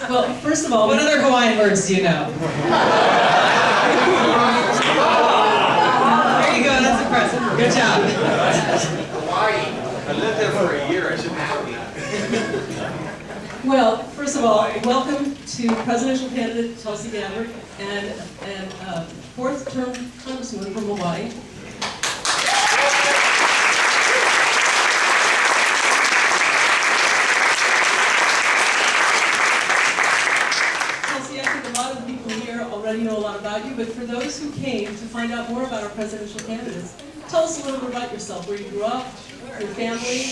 Well, first of all, what other Hawaiian words do you know? There you go, that's impressive. Good job. Hawaii. I lived there for a year, I should have that. Well, first of all, welcome to presidential candidate Tulsi Gabbard and fourth-term congressman from Hawaii. Tulsi, I think a lot of the people here already know a lot about you, but for those who came to find out more about our presidential candidates, tell us a little bit about yourself, where you grew up, your family,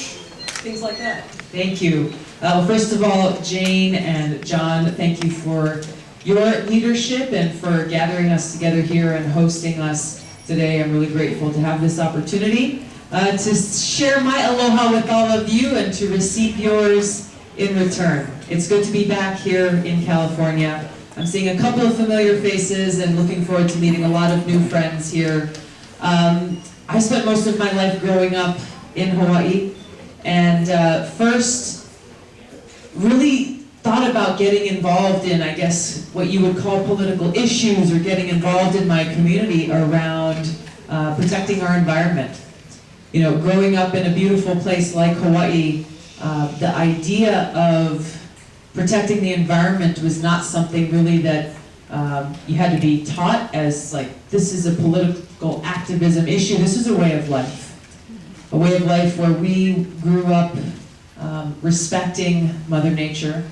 things like that. Thank you. Well, first of all, Jane and John, thank you for your leadership and for gathering us together here and hosting us today. I'm really grateful to have this opportunity to share my aloha with all of you and to receive yours in return. It's good to be back here in California. I'm seeing a couple of familiar faces and looking forward to meeting a lot of new friends here. I spent most of my life growing up in Hawaii, and first really thought about getting involved in, I guess, what you would call political issues, or getting involved in my community around protecting our environment. You know, growing up in a beautiful place like Hawaii, the idea of protecting the environment was not something really that you had to be taught as like, this is a political activism issue. This is a way of life. A way of life where we grew up respecting Mother Nature,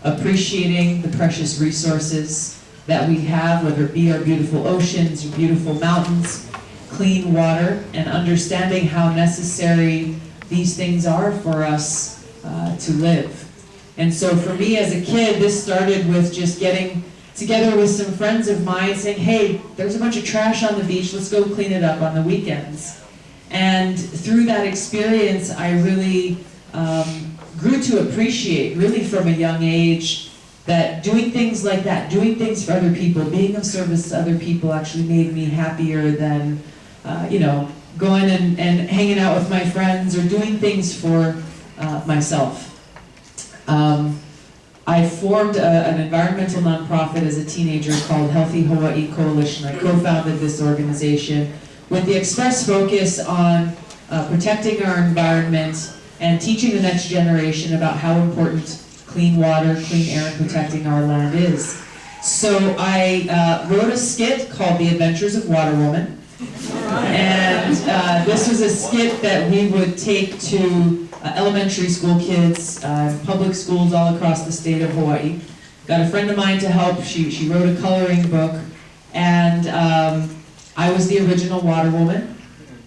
appreciating the precious resources that we have, whether it be our beautiful oceans or beautiful mountains, clean water, and understanding how necessary these things are for us to live. And so for me as a kid, this started with just getting together with some friends of mine saying, hey, there's a bunch of trash on the beach, let's go clean it up on the weekends. And through that experience, I really grew to appreciate, really from a young age, that doing things like that, doing things for other people, being of service to other people actually made me happier than, you know, going and hanging out with my friends or doing things for myself. I formed an environmental nonprofit as a teenager called Healthy Hawaii Coalition. I co-founded this organization with the express focus on protecting our environment and teaching the next generation about how important clean water, clean air, and protecting our land is. So I wrote a skit called The Adventures of Water Woman. And this was a skit that we would take to elementary school kids, public schools all across the state of Hawaii. Got a friend of mine to help. She wrote a coloring book. And I was the original water woman,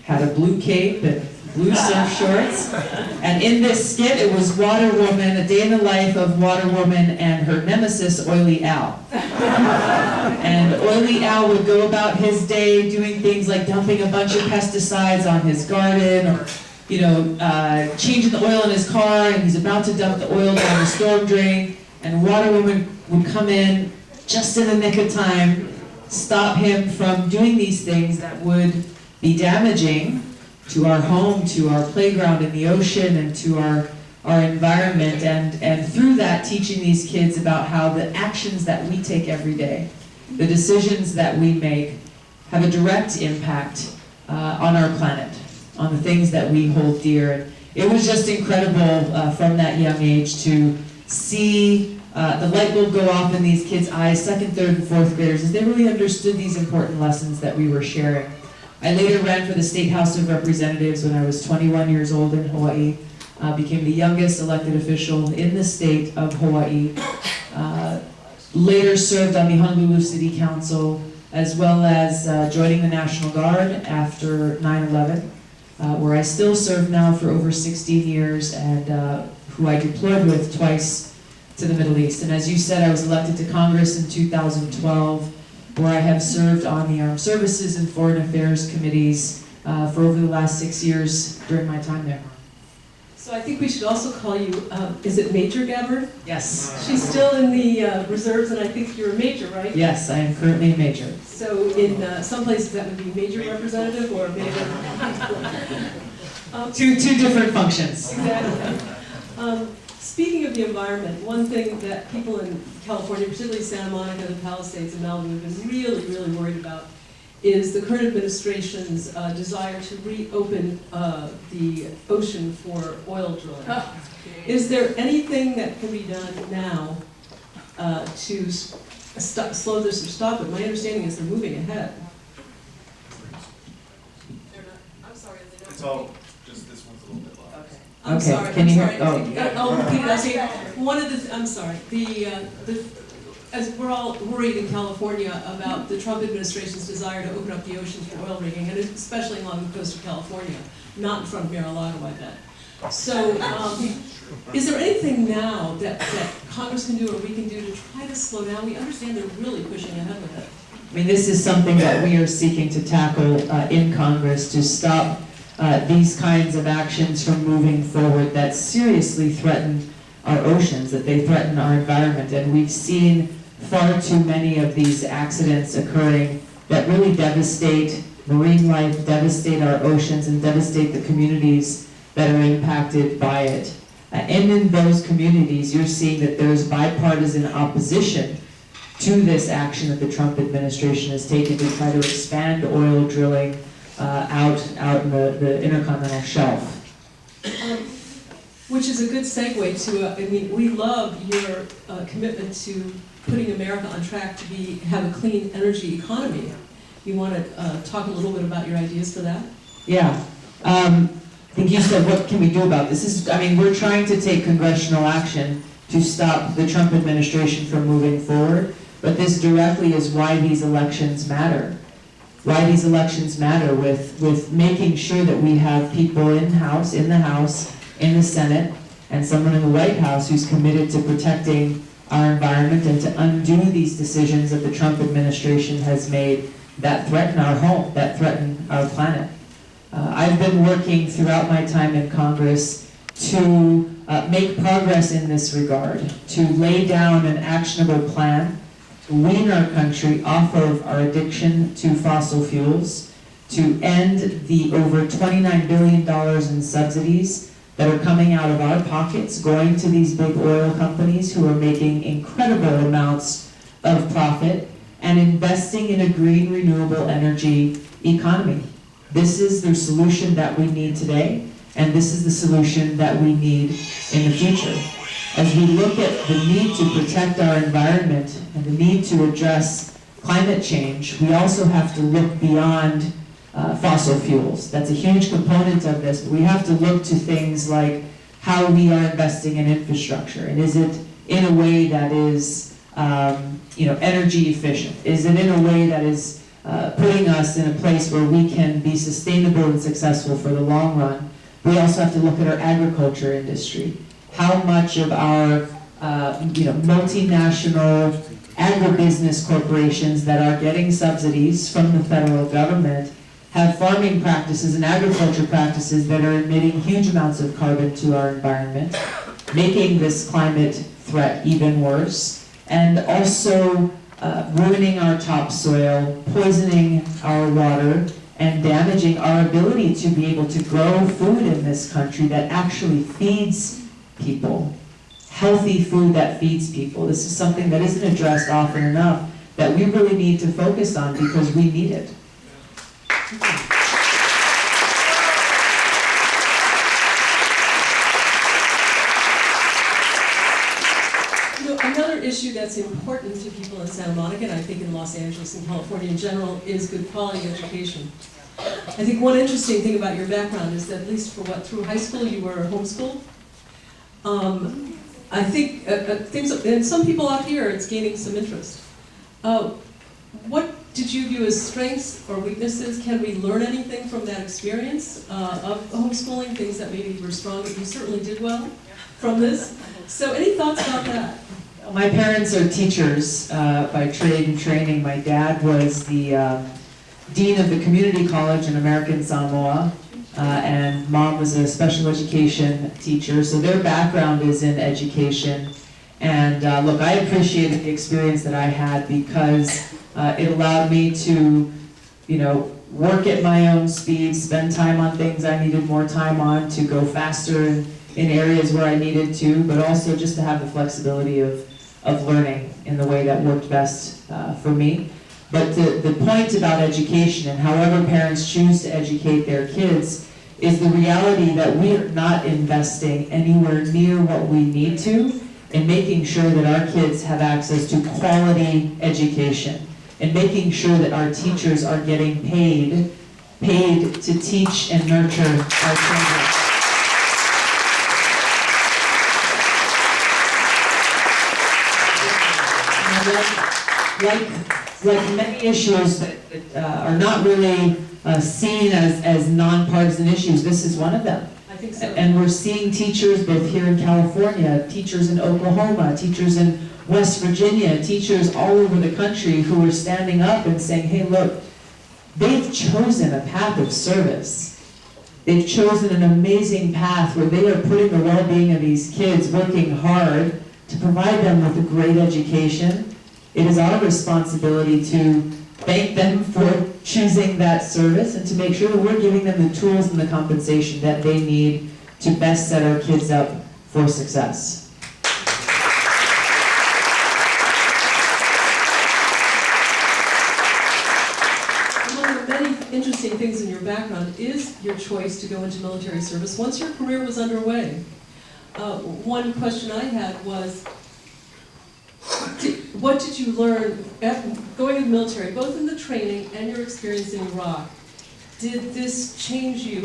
had a blue cape and blue surf shorts. And in this skit, it was Water Woman, a day in the life of Water Woman and her nemesis, Oily Al. And Oily Al would go about his day doing things like dumping a bunch of pesticides on his garden, or, you know, changing the oil in his car, and he's about to dump the oil down the storm drain, and Water Woman would come in just in the nick of time, stop him from doing these things that would be damaging to our home, to our playground in the ocean, and to our environment, and through that teaching these kids about how the actions that we take every day, the decisions that we make, have a direct impact on our planet, on the things that we hold dear. And it was just incredible from that young age to see the light bulb go off in these kids' eyes, second, third, and fourth graders, as they really understood these important lessons that we were sharing. I later ran for the State House of Representatives when I was 21 years old in Hawaii, became the youngest elected official in the state of Hawaii, later served on the Honolulu City Council, as well as joining the National Guard after 9/11, where I still serve now for over 16 years, and who I deployed with twice to the Middle East. And as you said, I was elected to Congress in 2012, where I have served on the Armed Services and Foreign Affairs committees for over the last 6 years during my time there. So I think we should also call you, is it Major Gabbard? Yes. She's still in the reserves, and I think you're a major, right? Yes, I am currently a major. So in some places that would be major representative or major... Two different functions. Exactly. Speaking of the environment, one thing that people in California, particularly Santa Monica, the Palisades, and Malibu have been really, really worried about is the current administration's desire to reopen the ocean for oil drilling. Is there anything that can be done now to slow this or stop it? My understanding is they're moving ahead. I'm sorry. It's all, just this one's a little bit loud. Okay. Okay, I'm sorry. can you I'm hear- sorry. I'll repeat it. I'll say, one of the, I'm sorry, as we're all worried in California about the Trump administration's desire to open up the oceans for oil rigging, and especially along the coast of California, not in front of Mar-a-Lago, I bet. So, is there anything now that Congress can do or we can do to try to slow down? We understand they're really pushing ahead with it. I mean, this is something that we are seeking to tackle in Congress to stop these kinds of actions from moving forward that seriously threaten our oceans, that they threaten our environment. And we've seen far too many of these accidents occurring that really devastate marine life, devastate our oceans, and devastate the communities that are impacted by it. And in those communities, you're seeing that there's bipartisan opposition to this action that the Trump administration has taken to try to expand oil drilling out in the intercontinental shelf. Which is a good segue to, I mean, we love your commitment to putting America on track to have a clean energy economy. You want to talk a little bit about your ideas for that? Yeah. I think you said, what can we do about this? We're trying to take congressional action to stop the Trump administration from moving forward, but this directly is why these elections matter. Why these elections matter with making sure that we have people in the House, in the Senate, and someone in the White House who's committed to protecting our environment and to undo these decisions that the Trump administration has made that threaten our home, that threaten our planet. I've been working throughout my time in Congress to make progress in this regard, to lay down an actionable plan to wean our country off of our addiction to fossil fuels, to end the over $29 billion in subsidies that are coming out of our pockets, going to these big oil companies who are making incredible amounts of profit, and investing in a green, renewable energy economy. This is the solution that we need today, and this is the solution that we need in the future. As we look at the need to protect our environment and the need to address climate change, we also have to look beyond fossil fuels. That's a huge component of this, but we have to look to things like how we are investing in infrastructure, and is it in a way that is energy efficient? Is it in a way that is putting us in a place where we can be sustainable and successful for the long run? We also have to look at our agriculture industry. How much of our multinational agribusiness corporations that are getting subsidies from the federal government have farming practices and agriculture practices that are emitting huge amounts of carbon to our environment, making this climate threat even worse, and also ruining our topsoil, poisoning our water, and damaging our ability to be able to grow food in this country that actually feeds people. Healthy food that feeds people. This is something that isn't addressed often enough that we really need to focus on because we need it. Another issue that's important to people in Santa Monica, and I think in Los Angeles and California in general, is good quality education. I think one interesting thing about your background is that at least through high school you were homeschooled. I think and some people out here it's gaining some interest. What did you view as strengths or weaknesses? Can we learn anything from that experience of homeschooling, things that maybe were strong, but you certainly did well from this? So any thoughts about that? My parents are teachers by trade and training. My dad was the dean of the community college in American Samoa, and mom was a special education teacher, so their background is in education. And look, I appreciated the experience that I had because it allowed me to, work at my own speed, spend time on things I needed more time on, to go faster in areas where I needed to, but also just to have the flexibility of learning in the way that worked best for me. But the point about education and however parents choose to educate their kids is the reality that we are not investing anywhere near what we need to in making sure that our kids have access to quality education and making sure that our teachers are getting paid to teach and nurture our children. Like many issues that are not really seen as nonpartisan issues, this is one of them. I think so. And we're seeing teachers both here in California, teachers in Oklahoma, teachers in West Virginia, teachers all over the country who are standing up and saying, hey, look, they've chosen a path of service. They've chosen an amazing path where they are putting the well-being of these kids, working hard to provide them with a great education. It is our responsibility to thank them for choosing that service and to make sure that we're giving them the tools and the compensation that they need to best set our kids up for success. One of the many interesting things in your background is your choice to go into military service once your career was underway. One question I had was, what did you learn going in the military, both in the training and your experience in Iraq? Did this change you,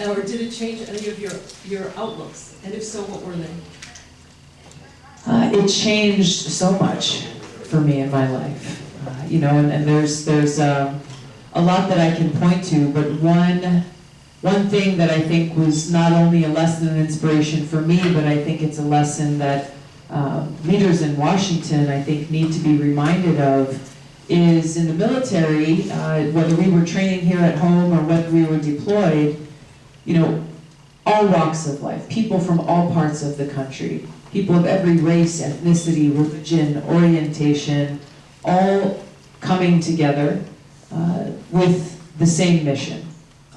or did it change any of your outlooks? And if so, what were they? It changed so much for me in my life. And there's a lot that I can point to, but one thing that I think was not only a lesson and inspiration for me, but I think it's a lesson that leaders in Washington, I think, need to be reminded of, is in the military, whether we were training here at home or whether we were deployed, all walks of life, people from all parts of the country, people of every race, ethnicity, religion, orientation, all coming together with the same mission,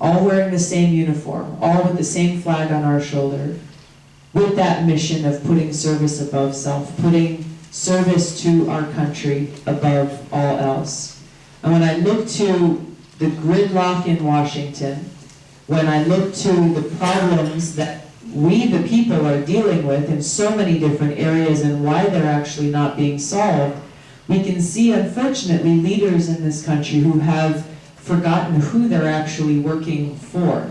all wearing the same uniform, all with the same flag on our shoulder, with that mission of putting service above self, putting service to our country above all else. And when I look to the gridlock in Washington, when I look to the problems that we, the people, are dealing with in so many different areas and why they're actually not being solved, we can see, unfortunately, leaders in this country who have forgotten who they're actually working for.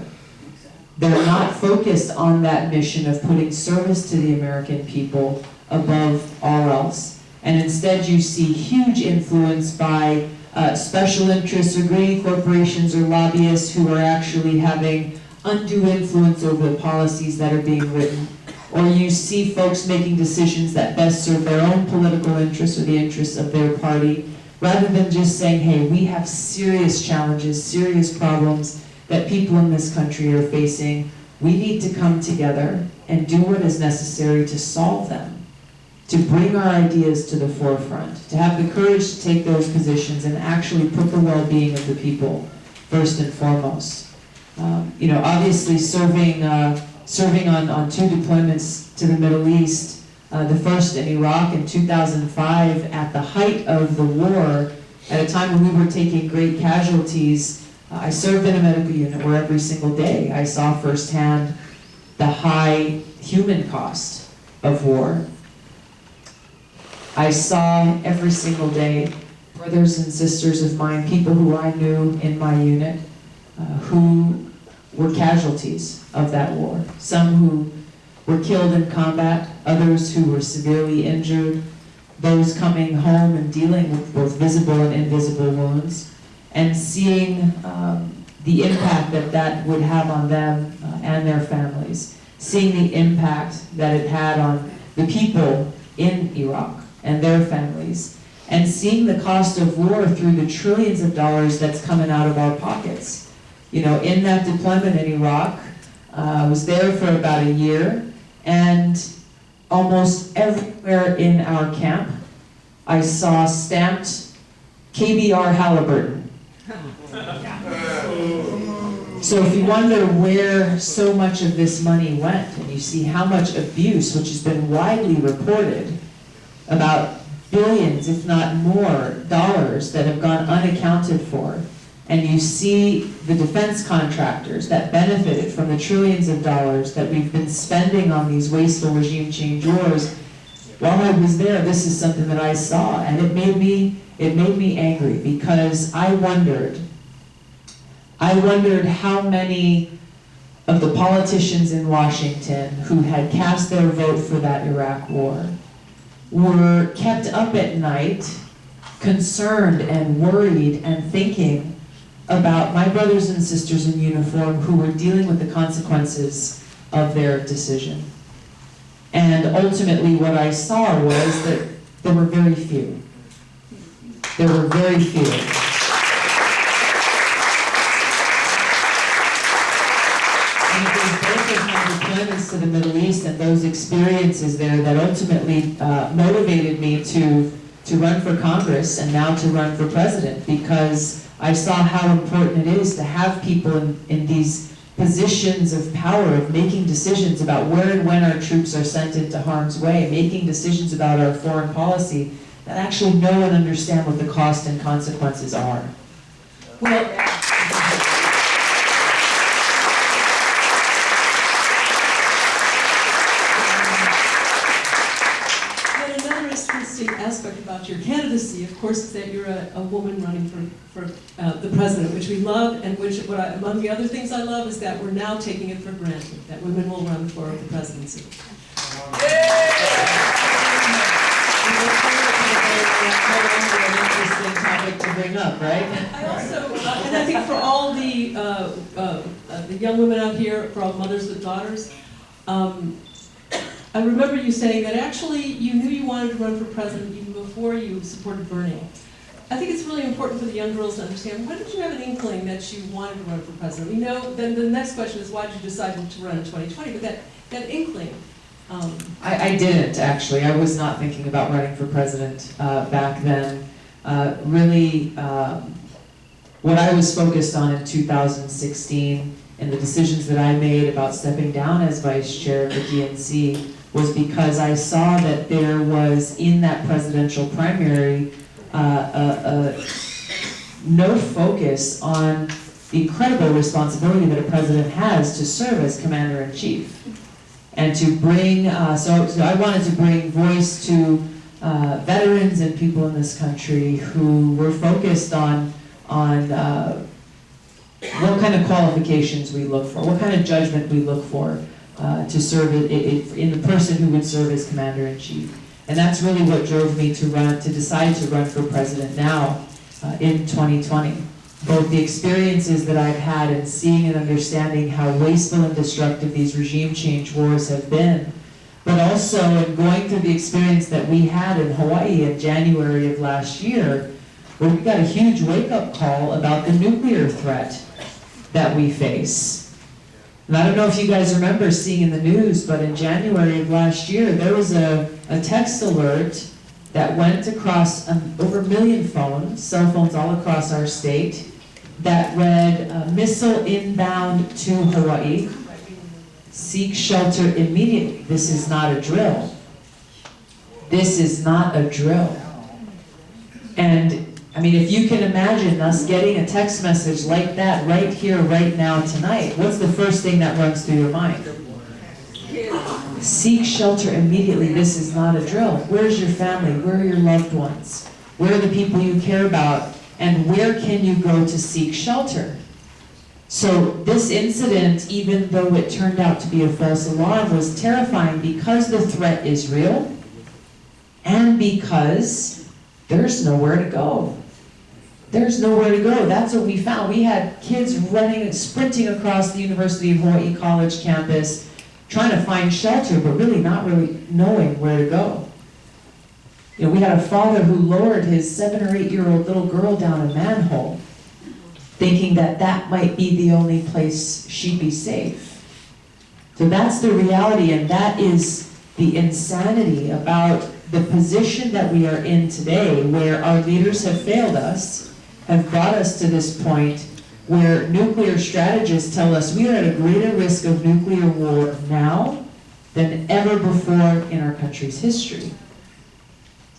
They're not focused on that mission of putting service to the American people above all else. And instead you see huge influence by special interests or greedy corporations or lobbyists who are actually having undue influence over the policies that are being written. Or you see folks making decisions that best serve their own political interests or the interests of their party, rather than just saying, hey, we have serious challenges, serious problems that people in this country are facing. We need to come together and do what is necessary to solve them, to bring our ideas to the forefront, to have the courage to take those positions and actually put the well-being of the people first and foremost. Obviously serving on 2 deployments to the Middle East, the first in Iraq in 2005 at the height of the war, at a time when we were taking great casualties. I served in a medical unit where every single day I saw firsthand the high human cost of war. I saw every single day brothers and sisters of mine, people who I knew in my unit, who were casualties of that war. Some who were killed in combat, others who were severely injured, those coming home and dealing with both visible and invisible wounds, and seeing the impact that would have on them and their families, seeing the impact that it had on the people in Iraq and their families, and seeing the cost of war through the trillions of dollars that's coming out of our pockets. In that deployment in Iraq, I was there for about a year, and almost everywhere in our camp, I saw stamped KBR Halliburton. So if you wonder where so much of this money went, and you see how much abuse, which has been widely reported, about billions, if not more, dollars that have gone unaccounted for, and you see the defense contractors that benefited from the trillions of dollars that we've been spending on these wasteful regime change wars, while I was there, this is something that I saw, and it made me angry, because I wondered how many of the politicians in Washington who had cast their vote for that Iraq war were kept up at night, concerned and worried and thinking about my brothers and sisters in uniform who were dealing with the consequences of their decision. And ultimately what I saw was that there were very few. There were very few. And it was both of my deployments to the Middle East and those experiences there that ultimately motivated me to run for Congress and now to run for president, because I saw how important it is to have people in these positions of power, of making decisions about where and when our troops are sent into harm's way, making decisions about our foreign policy, that actually know and understand what the cost and consequences are. Well, but another interesting aspect about your candidacy, of course, is that you're a woman running for the president, which we love, and which, among the other things I love, is that we're now taking it for granted that women will run for the presidency. Interesting topic to bring up, right? I also, and I think for all the young women out here, for all mothers with daughters, I remember you saying that actually you knew you wanted to run for president even before you supported Bernie. I think it's really important for the young girls to understand, when did you have an inkling that you wanted to run for president? We know, then the next question is, why did you decide to run in 2020? But that inkling. I didn't, actually. I was not thinking about running for president back then. Really, what I was focused on in 2016 and the decisions that I made about stepping down as vice chair of the DNC was because I saw that there was, in that presidential primary, no focus on the incredible responsibility that a president has to serve as commander-in-chief. And to bring, so I wanted to bring voice to veterans and people in this country who were focused on what kind of qualifications we look for, what kind of judgment we look for to serve in the person who would serve as commander-in-chief. And that's really what drove me to decide to run for president now in 2020. Both the experiences that I've had in seeing and understanding how wasteful and destructive these regime change wars have been, but also in going through the experience that we had in Hawaii in January of last year, where we got a huge wake-up call about the nuclear threat that we face. And I don't know if you guys remember seeing in the news, but in January of last year, there was a text alert that went across over 1 million phones, cell phones all across our state, that read, missile inbound to Hawaii, seek shelter immediately. This is not a drill. This is not a drill. And I mean, if you can imagine us getting a text message like that right here, right now, tonight, what's the first thing that runs through your mind? Seek shelter immediately. This is not a drill. Where's your family? Where are your loved ones? Where are the people you care about? And where can you go to seek shelter? So this incident, even though it turned out to be a false alarm, was terrifying because the threat is real and because there's nowhere to go. There's nowhere to go. That's what we found. We had kids running, sprinting across the University of Hawaii College campus, trying to find shelter, but really not really knowing where to go. You know, we had a father who lowered his 7 or 8-year-old little girl down a manhole, thinking that that might be the only place she'd be safe. So that's the reality, and that is the insanity about the position that we are in today, where our leaders have failed us, have brought us to this point where nuclear strategists tell us we are at a greater risk of nuclear war now than ever before in our country's history.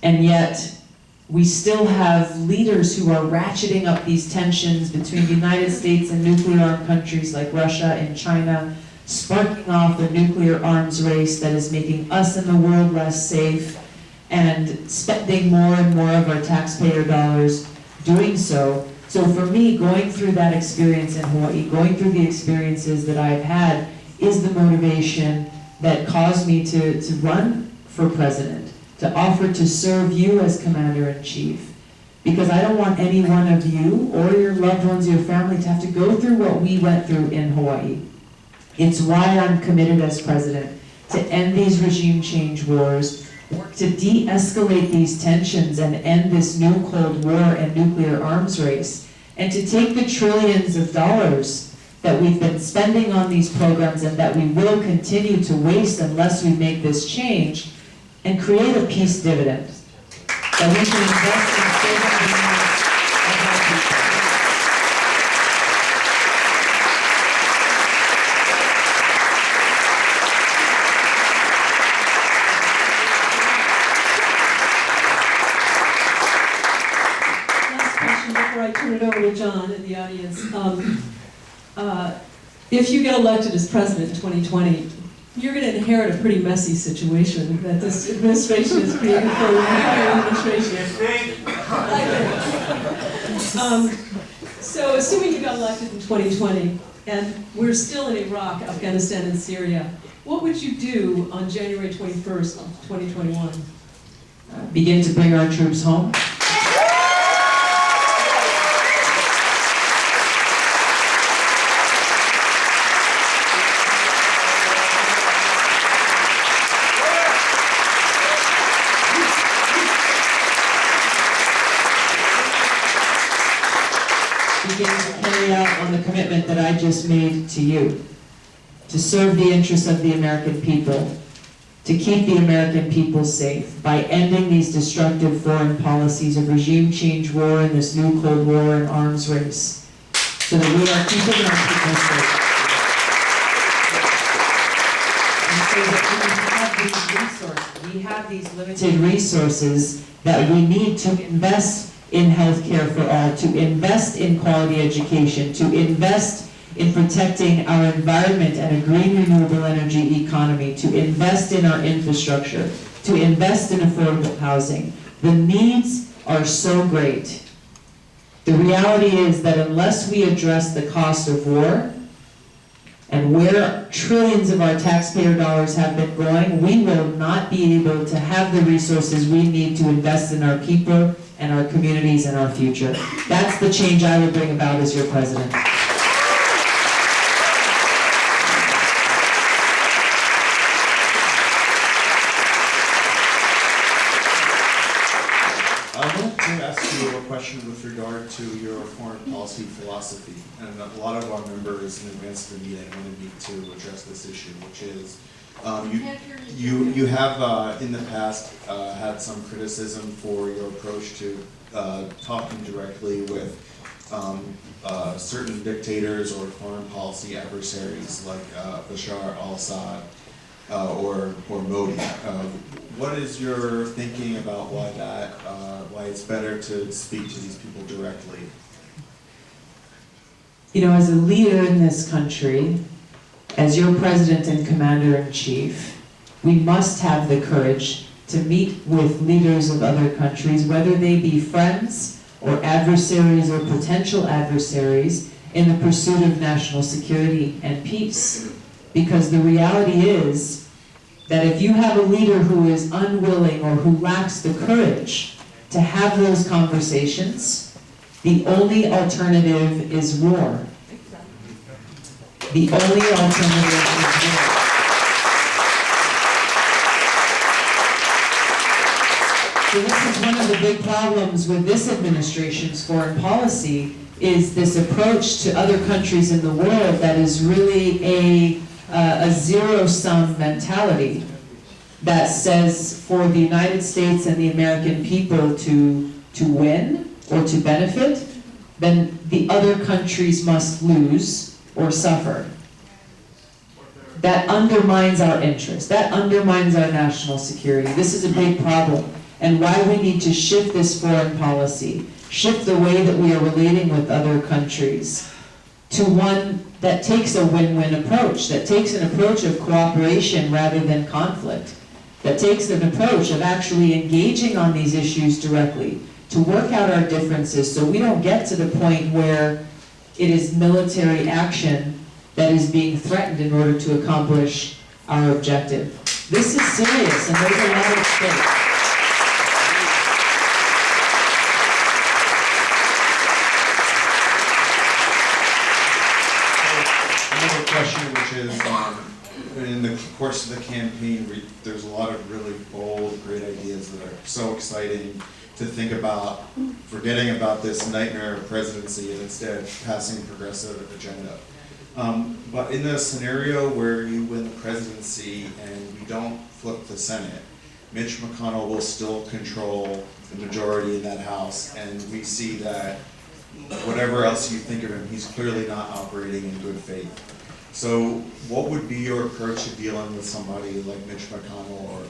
And yet, we still have leaders who are ratcheting up these tensions between the United States and nuclear-armed countries like Russia and China, sparking off a nuclear arms race that is making us and the world less safe, and spending more and more of our taxpayer dollars doing so. So for me, going through that experience in Hawaii, going through the experiences that I've had, is the motivation that caused me to run for president, to offer to serve you as Commander-in-Chief. Because I don't want any one of you or your loved ones, your family, to have to go through what we went through in Hawaii. It's why I'm committed as president to end these regime change wars, work to de-escalate these tensions and end this new Cold War and nuclear arms race, and to take the trillions of dollars that we've been spending on these programs and that we will continue to waste unless we make this change, and create a peace dividend that we can invest in saving the lives of our people. Last question before I turn it over to John in the audience. If you get elected as president in 2020, you're going to inherit a pretty messy situation that this administration has created for the entire administration. So assuming you got elected in 2020, and we're still in Iraq, Afghanistan, and Syria, what would you do on January 21st, 2021? Begin to bring our troops home. Begin to carry out on the commitment that I just made to you, to serve the interests of the American people, to keep the American people safe by ending these destructive foreign policies of regime change war and this new Cold War and arms race, so that we are keeping our people safe. And so that we have these limited resources that we need to invest in healthcare for all, to invest in quality education, to invest in protecting our environment and a green renewable energy economy, to invest in our infrastructure, to invest in affordable housing. The needs are so great. The reality is that unless we address the cost of war and where trillions of our taxpayer dollars have been going, we will not be able to have the resources we need to invest in our people and our communities and our future. That's the change I will bring about as your president. I want to ask you a question with regard to your foreign policy philosophy. And a lot of our members in advance of the meeting wanted me to address this issue, which is you have in the past had some criticism for your approach to talking directly with certain dictators or foreign policy adversaries like Bashar al-Assad or Modi. What is your thinking about why it's better to speak to these people directly? You know, as a leader in this country, as your president and commander-in-chief, we must have the courage to meet with leaders of other countries, whether they be friends or adversaries or potential adversaries, in the pursuit of national security and peace. Because the reality is that if you have a leader who is unwilling or who lacks the courage to have those conversations, the only alternative is war. The only alternative is war. So this is one of the big problems with this administration's foreign policy, is this approach to other countries in the world that is really a zero-sum mentality that says for the United States and the American people to win or to benefit, then the other countries must lose or suffer. That undermines our interests. That undermines our national security. This is a big problem, and why we need to shift this foreign policy, shift the way that we are relating with other countries to one that takes a win-win approach, that takes an approach of cooperation rather than conflict, that takes an approach of actually engaging on these issues directly, to work out our differences so we don't get to the point where it is military action that is being threatened in order to accomplish our objective. This is serious, and there's a lot at stake. Another question, which is, in the course of the campaign, there's a lot of really bold, great ideas that are so exciting to think about, forgetting about this nightmare of presidency and instead passing a progressive agenda. But in the scenario where you win the presidency and we don't flip the Senate, Mitch McConnell will still control the majority in that House, and we see that whatever else you think of him, he's clearly not operating in good faith. So what would be your approach to dealing with somebody like Mitch McConnell, or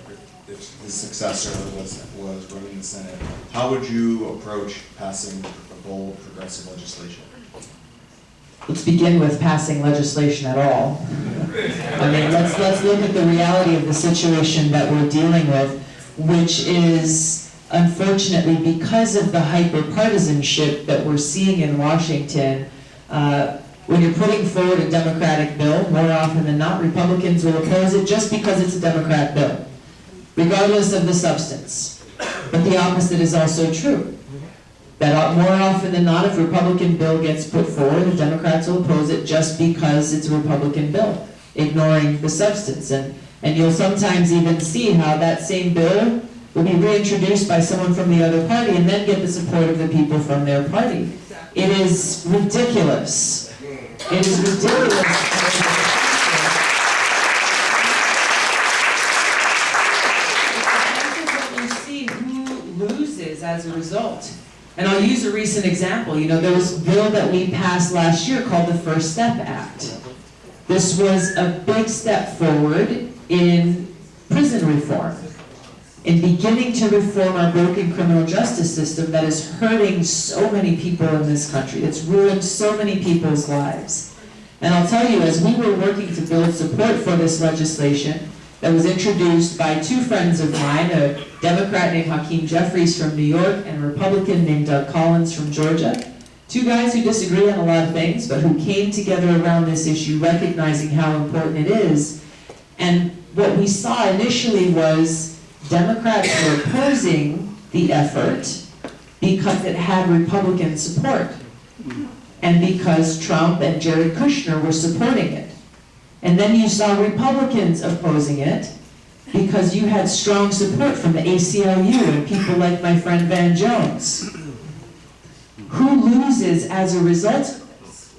if his successor was running the Senate? How would you approach passing a bold progressive legislation? Let's begin with passing legislation at all. I mean, let's look at the reality of the situation that we're dealing with, which is, unfortunately, because of the hyper-partisanship that we're seeing in Washington, when you're putting forward a Democratic bill, more often than not, Republicans will oppose it just because it's a Democrat bill, regardless of the substance. But the opposite is also true. That more often than not, if a Republican bill gets put forward, the Democrats will oppose it just because it's a Republican bill, ignoring the substance. And you'll sometimes even see how that same bill will be reintroduced by someone from the other party and then get the support of the people from their party. It is ridiculous. It is ridiculous. You see who loses as a result. And I'll use a recent example. You know, there was a bill that we passed last year called the First Step Act. This was a big step forward in prison reform, in beginning to reform our broken criminal justice system that is hurting so many people in this country. It's ruined so many people's lives. And I'll tell you, as we were working to build support for this legislation that was introduced by two friends of mine, a Democrat named Hakeem Jeffries from New York and a Republican named Doug Collins from Georgia, two guys who disagree on a lot of things, but who came together around this issue, recognizing how important it is. And what we saw initially was Democrats were opposing the effort because it had Republican support, and because Trump and Jared Kushner were supporting it. And then you saw Republicans opposing it because you had strong support from the ACLU and people like my friend Van Jones. Who loses as a result of this?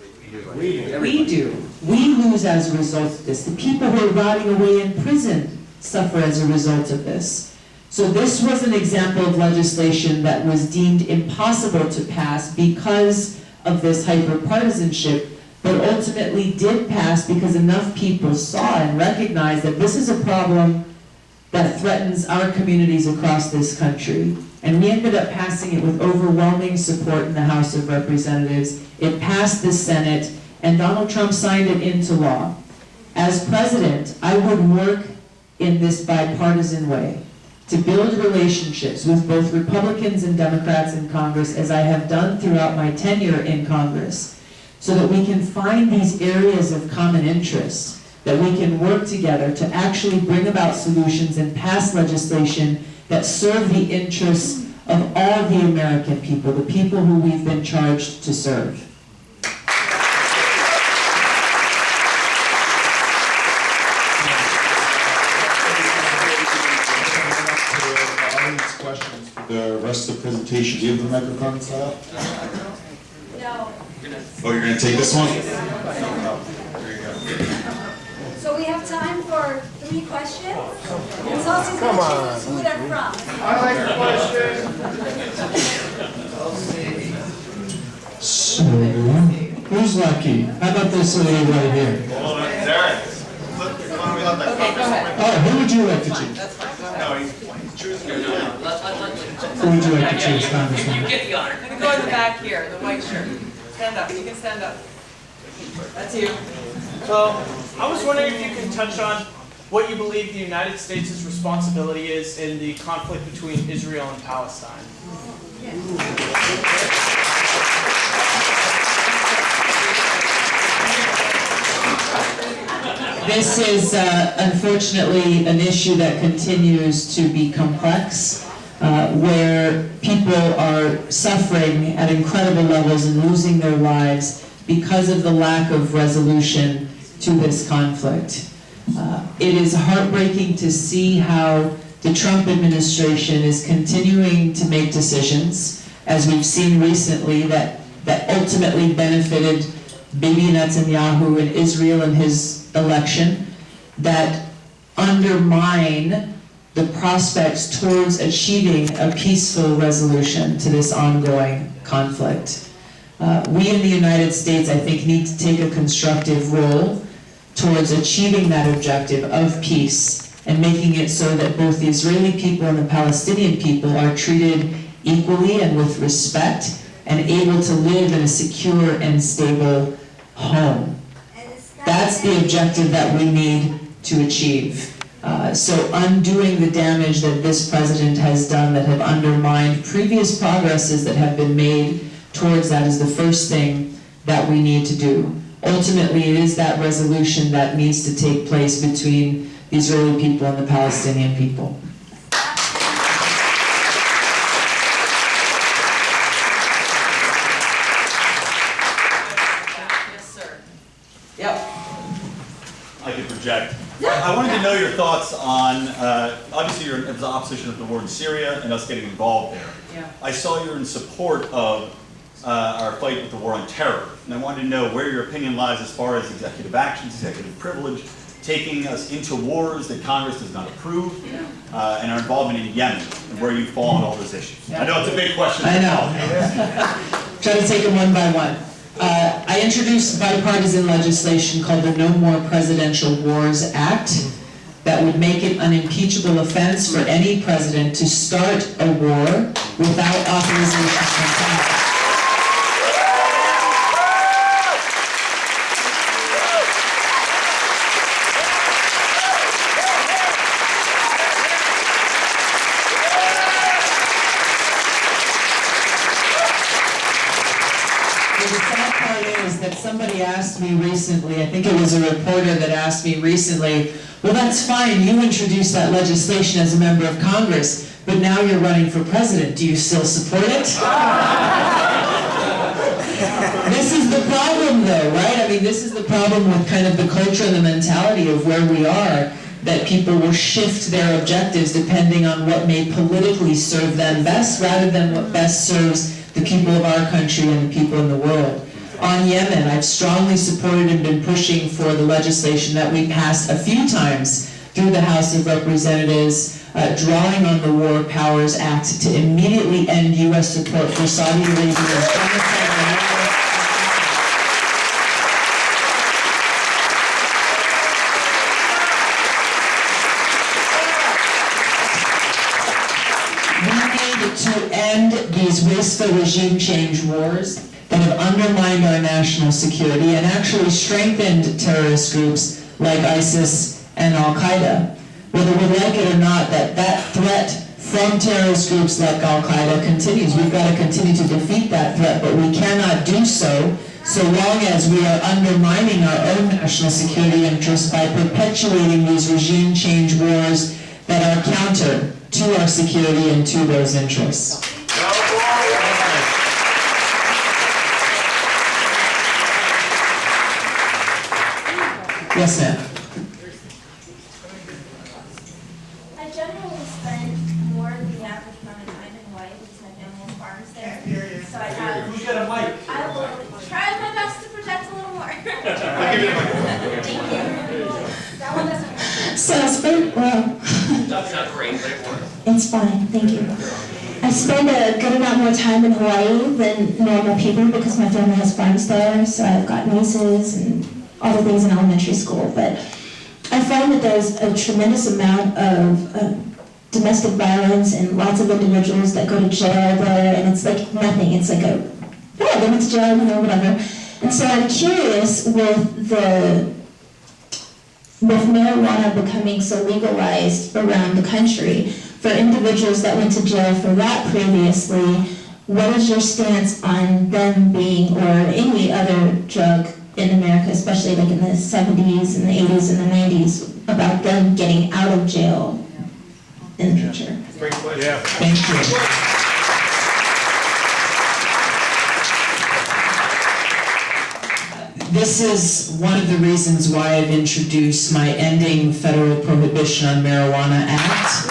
We do. We lose as a result of this. The people who are rotting away in prison suffer as a result of this. So this was an example of legislation that was deemed impossible to pass because of this hyper-partisanship, but ultimately did pass because enough people saw and recognized that this is a problem that threatens our communities across this country. And we ended up passing it with overwhelming support in the House of Representatives. It passed the Senate, and Donald Trump signed it into law. As president, I would work in this bipartisan way to build relationships with both Republicans and Democrats in Congress, as I have done throughout my tenure in Congress, so that we can find these areas of common interest, that we can work together to actually bring about solutions and pass legislation that serve the interests of all the American people, the people who we've been charged to serve. Questions for the rest of the presentation. Do you have the microphone set up? No. Oh, you're going to take this one? There you go. So we have time for 3 questions. And Tulsi's going to choose who they're from. I like the question. Becky, how about this lady right here? Hold on, Derek. Okay, go ahead. Oh, who would you like to choose? That's fine, go ahead. No, he's choosing it. Who would you like to choose, Congressman? get the honor. I'm gonna go in the back here, the white shirt. Stand up, you can stand up. That's you. So, I was wondering if you can touch on what you believe the United States' responsibility is in the conflict between Israel and Palestine. This is unfortunately an issue that continues to be complex, where people are suffering at incredible levels and losing their lives because of the lack of resolution to this conflict. It is heartbreaking to see how the Trump administration is continuing to make decisions, as we've seen recently, that ultimately benefited Bibi Netanyahu in Israel and his election, that undermine the prospects towards achieving a peaceful resolution to this ongoing conflict. We in the United States, I think, need to take a constructive role towards achieving that objective of peace and making it so that both the Israeli people and the Palestinian people are treated equally and with respect and able to live in a secure and stable home. That's the objective that we need to achieve. So undoing the damage that this president has done that have undermined previous progresses that have been made towards that is the first thing that we need to do. Ultimately, it is that resolution that needs to take place between the Israeli people and the Palestinian people. Yes, sir. Yep. I could project. I wanted to know your thoughts on, obviously you're in opposition of the war in Syria and us getting involved there. Yeah. I saw you're in support of our fight with the war on terror. And I wanted to know where your opinion lies as far as executive actions, executive privilege, taking us into wars that Congress does not approve, and our involvement in Yemen, and where you fall on all those issues. I know it's a big question. I know. Try to take them one by one. I introduced bipartisan legislation called the No More Presidential Wars Act that would make it an unimpeachable offense for any president to start a war without authorization from Congress. Somebody asked me recently, I think it was a reporter that asked me recently, well, that's fine, you introduced that legislation as a member of Congress, but now you're running for president. Do you still support it? This is the problem though, right? I mean, this is the problem with kind of the culture and the mentality of where we are, that people will shift their objectives depending on what may politically serve them best, rather than what best serves the people of our country and the people in the world. On Yemen, I've strongly supported and been pushing for the legislation that we passed a few times through the House of Representatives, drawing on the War Powers Act to immediately end U.S. support for Saudi Arabia's genocide. We need to end these wasteful regime change wars that have undermined our national security and actually strengthened terrorist groups like ISIS and Al-Qaeda. Whether we like it or not, that threat from terrorist groups like Al-Qaeda continues. We've got to continue to defeat that threat, but we cannot do so long as we are undermining our own national security interests by perpetuating these regime change wars that are counter to our security and to those interests. Yes, ma'am. I generally spend more than the average amount of time in Hawaii because my family has farms there. So I have. Who's got a mic? I will try my best to project a little more. Thank you. That one doesn't work. Sounds very well. That's not great, but it works. It's fine, thank you. I spend a good amount more time in Hawaii than normal people because my family has farms there, so I've got nieces and all the things in elementary school. But I find that there's a tremendous amount of domestic violence and lots of individuals that go to jail there, and it's like nothing. It's like they went to jail, whatever. And so I'm curious with marijuana becoming so legalized around the country, for individuals that went to jail for that previously, what is your stance on them being, or any other drug in America, especially like in the 70s and the 80s and the 90s, about them getting out of jail in the future? Great question. Yeah. Thank you. This is one of the reasons why I've introduced my Ending Federal Prohibition on Marijuana Act.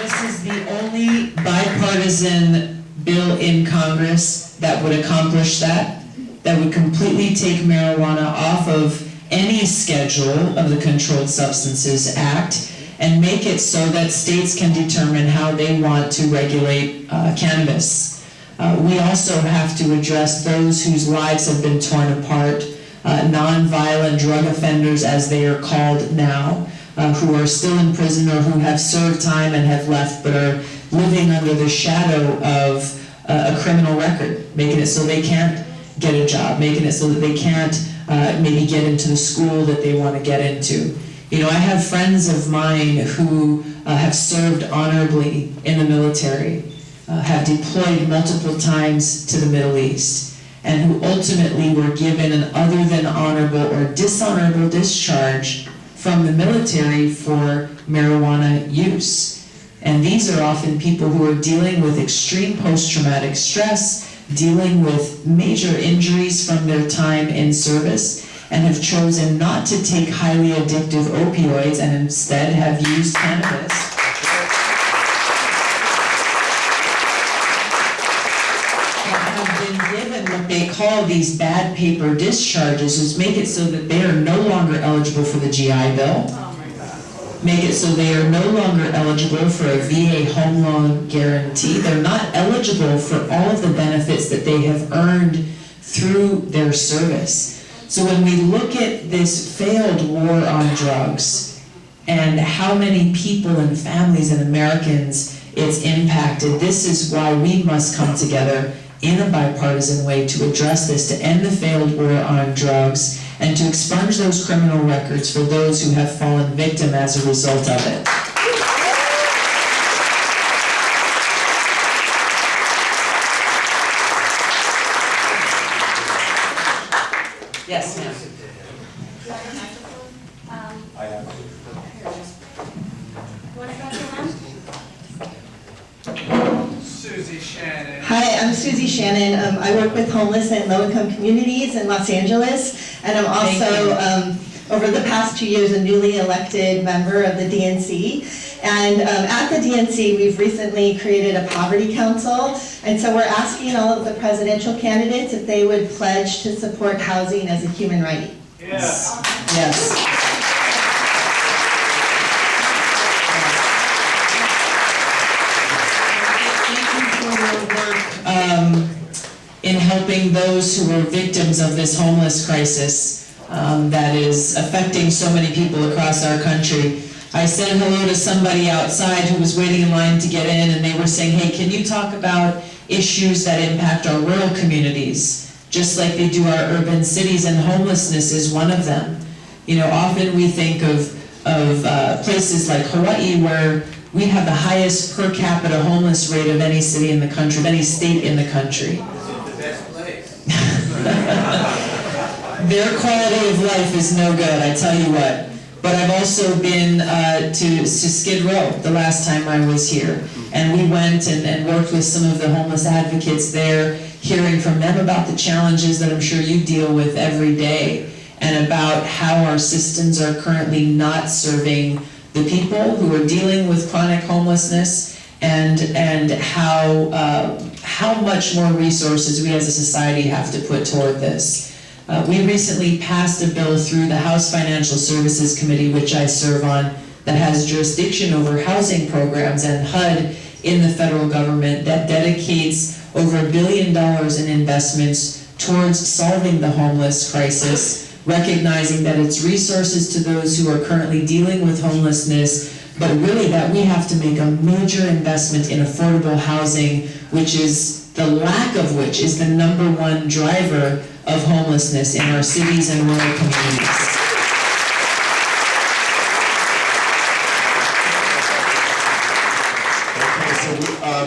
This is the only bipartisan bill in Congress that would accomplish that would completely take marijuana off of any schedule of the Controlled Substances Act and make it so that states can determine how they want to regulate cannabis. We also have to address those whose lives have been torn apart, non-violent drug offenders as they are called now, who are still in prison or who have served time and have left but are living under the shadow of a criminal record, making it so they can't get a job, making it so that they can't maybe get into the school that they want to get into. I have friends of mine who have served honorably in the military, have deployed multiple times to the Middle East, and who ultimately were given an other than honorable or dishonorable discharge from the military for marijuana use. And these are often people who are dealing with extreme post-traumatic stress, dealing with major injuries from their time in service, and have chosen not to take highly addictive opioids and instead have used cannabis. And have been given what they call these bad paper discharges, which make it so that they are no longer eligible for the GI Bill. Make it so they are no longer eligible for a VA home loan guarantee. They're not eligible for all of the benefits that they have earned through their service. So when we look at this failed war on drugs and how many people and families and Americans it's impacted, this is why we must come together in a bipartisan way to address this, to end the failed war on drugs, and to expunge those criminal records for those who have fallen victim as a result of it. Yes, ma'am. I have. Susie Shannon. Hi, I'm Susie Shannon. I work with homeless and low-income communities in Los Angeles, and I'm also, over the past 2 years, a newly elected member of the DNC. And at the DNC, we've recently created a poverty council, and so we're asking all of the presidential candidates if they would pledge to support housing as a human right. Yes. Yes. In helping those who are victims of this homeless crisis that is affecting so many people across our country. I said hello to somebody outside who was waiting in line to get in, and they were saying, hey, can you talk about issues that impact our rural communities, just like they do our urban cities, and homelessness is one of them. Often we think of places like Hawaii, where we have the highest per capita homeless rate of any city in the country, of any state in the country. The best place. Their quality of life is no good, I tell you what. But I've also been to Skid Row the last time I was here. And we went and worked with some of the homeless advocates there, hearing from them about the challenges that I'm sure you deal with every day, and about how our systems are currently not serving the people who are dealing with chronic homelessness, and how much more resources we as a society have to put toward this. We recently passed a bill through the House Financial Services Committee, which I serve on, that has jurisdiction over housing programs and HUD in the federal government that dedicates over $1 billion in investments towards solving the homeless crisis, recognizing that it's resources to those who are currently dealing with homelessness, but really that we have to make a major investment in affordable housing, which is the lack of which is the #1 driver of homelessness in our cities and rural communities.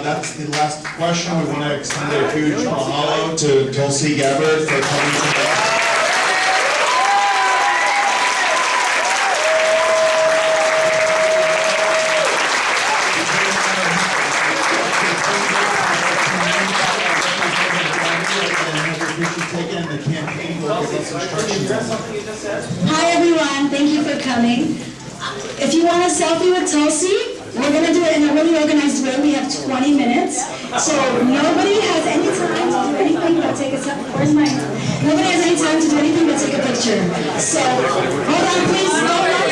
That's the last question. We want to extend a huge mahalo to Tulsi Gabbard for coming today. Hi everyone, thank you for coming. If you want a selfie with Tulsi, we're going to do it in a really organized way. We have 20 minutes. So nobody has any time to do anything but take a selfie. Where's mine? Nobody has any time to do anything but take a picture. So hold on please. Hold on.